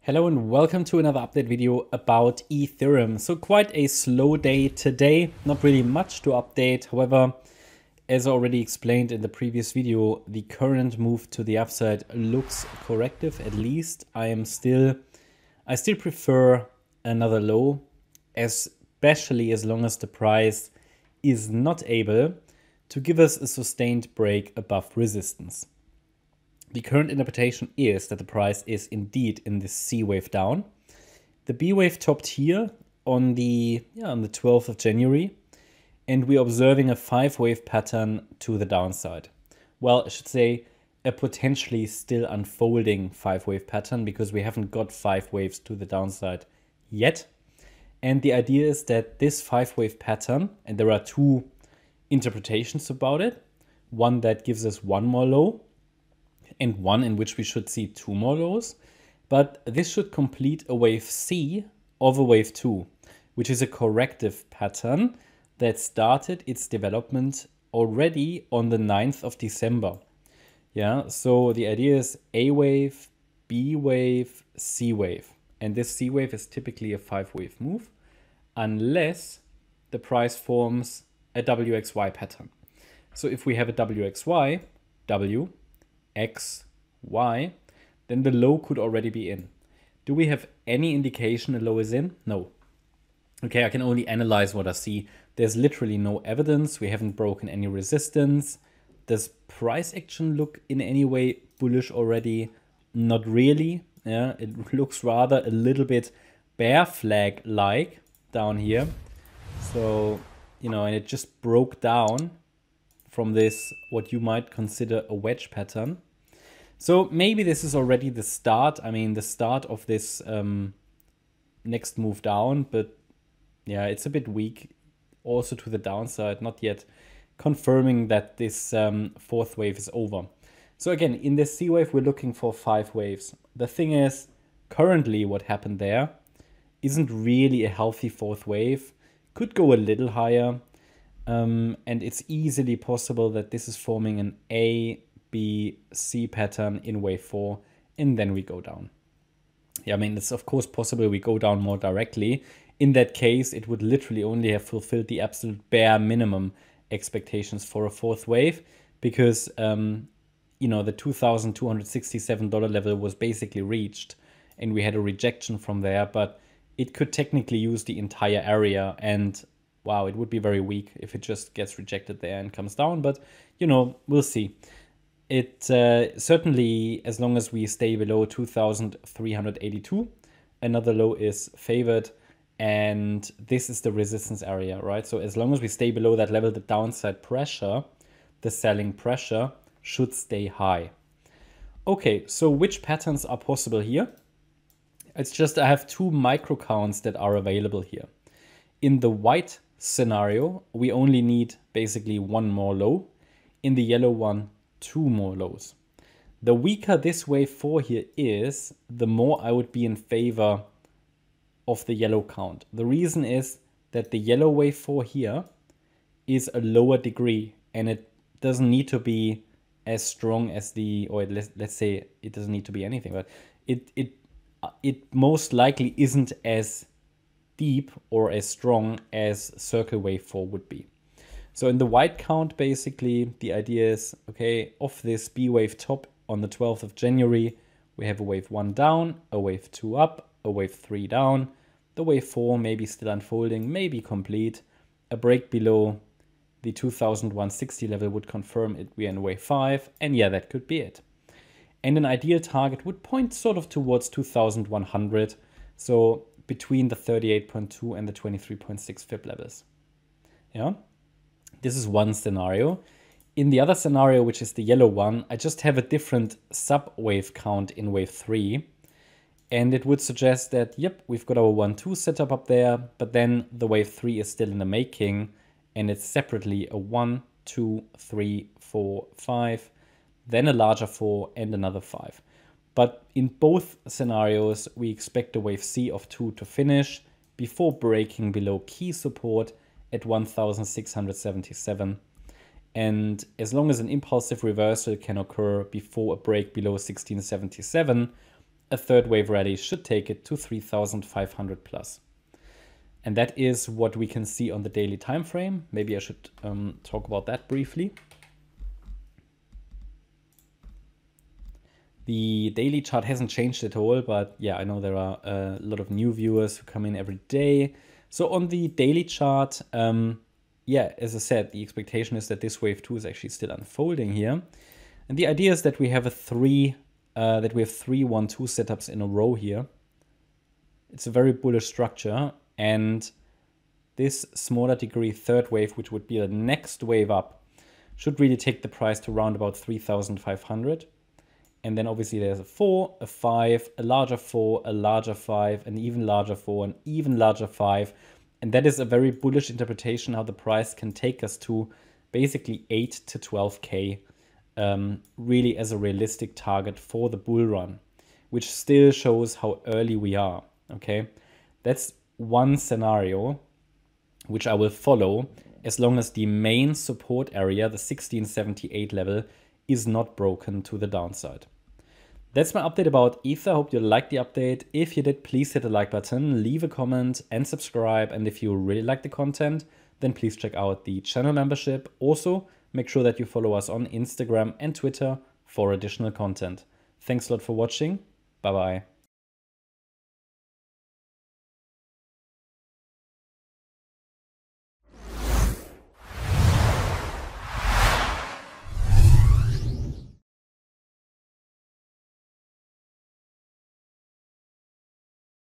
Hello and welcome to another update video about Ethereum. So quite a slow day today, not really much to update. However, as already explained in the previous video, the current move to the upside looks corrective. At least I still prefer another low, especially as long as the price is not able to give us a sustained break above resistance. The current interpretation is that the price is indeed in this C wave down. The B wave topped here on the 12th of January, and we're observing a 5-wave pattern to the downside. Well, I should say a potentially still unfolding 5-wave pattern, because we haven't got 5 waves to the downside yet. And the idea is that this 5-wave pattern, and there are two interpretations about it, one that gives us one more low, and one in which we should see two more lows. But this should complete a wave C of a wave 2, which is a corrective pattern that started its development already on the 9th of December. Yeah, so the idea is A wave, B wave, C wave. And this C wave is typically a 5-wave move, unless the price forms a WXY pattern. So if we have a WXY, W, X, Y, then the low could already be in. Do we have any indication a low is in? No. Okay, I can only analyze what I see. There's literally no evidence. We haven't broken any resistance. Does price action look in any way bullish already? Not really. Yeah, it looks rather a little bit bear flag-like down here. So, and it just broke down from this, what you might consider a wedge pattern. So maybe this is already the start. I mean, the start of this next move down, but yeah, it's a bit weak also to the downside, not yet confirming that this 4th wave is over. So again, in this C wave, we're looking for 5 waves. The thing is, currently what happened there isn't really a healthy 4th wave. Could go a little higher. And it's easily possible that this is forming an A, B, C pattern in wave 4, and then we go down. Yeah, I mean, it's of course possible we go down more directly. In that case, it would literally only have fulfilled the absolute bare minimum expectations for a 4th wave, because, the $2,267 level was basically reached, and we had a rejection from there, but it could technically use the entire area, and wow, it would be very weak if it just gets rejected there and comes down. But, we'll see. It certainly, as long as we stay below 2,382, another low is favored. And this is the resistance area, right? So as long as we stay below that level, the downside pressure, the selling pressure, should stay high. Okay, so which patterns are possible here? It's just I have two micro counts that are available here. In the white scenario, we only need basically one more low. In the yellow one, 2 more lows. The weaker this wave 4 here is, the more I would be in favor of the yellow count. The reason is that the yellow wave 4 here is a lower degree, and it doesn't need to be as strong as let's say it doesn't need to be anything, but it most likely isn't as deep or as strong as circle wave 4 would be. So in the white count, basically, the idea is, okay, off this B wave top on the 12th of January, we have a wave 1 down, a wave 2 up, a wave 3 down, the wave 4 maybe still unfolding, maybe complete. A break below the 2,160 level would confirm it we're in wave 5, and yeah, that could be it. And an ideal target would point sort of towards 2,100, so between the 38.2 and the 23.6 fib levels. Yeah, this is one scenario. In the other scenario, which is the yellow one, I just have a different sub-wave count in wave 3. And it would suggest that, yep, we've got our 1-2 setup up there, but then the wave 3 is still in the making, and it's separately a 1, 2, 3, 4, 5, then a larger 4 and another 5. But in both scenarios, we expect a wave C of 2 to finish before breaking below key support at 1,677. And as long as an impulsive reversal can occur before a break below 1677, a third wave rally should take it to 3,500 plus. And that is what we can see on the daily time frame. Maybe I should talk about that briefly. The daily chart hasn't changed at all, but yeah, I know there are a lot of new viewers who come in every day. So on the daily chart, yeah, as I said, the expectation is that this wave 2 is actually still unfolding here. And the idea is that we have three 1-2 setups in a row here. It's a very bullish structure, and this smaller degree third wave, which would be the next wave up, should really take the price to around about 3,500. And then obviously there's a 4, a 5, a larger 4, a larger 5, an even larger 4, an even larger 5. And that is a very bullish interpretation how the price can take us to basically 8 to 12K, really as a realistic target for the bull run, which still shows how early we are, okay? That's one scenario which I will follow as long as the main support area, the 1678 level, is not broken to the downside. That's my update about Ether. I hope you liked the update. If you did, please hit the like button, leave a comment and subscribe. And if you really like the content, then please check out the channel membership. Also, make sure that you follow us on Instagram and Twitter for additional content. Thanks a lot for watching. Bye-bye.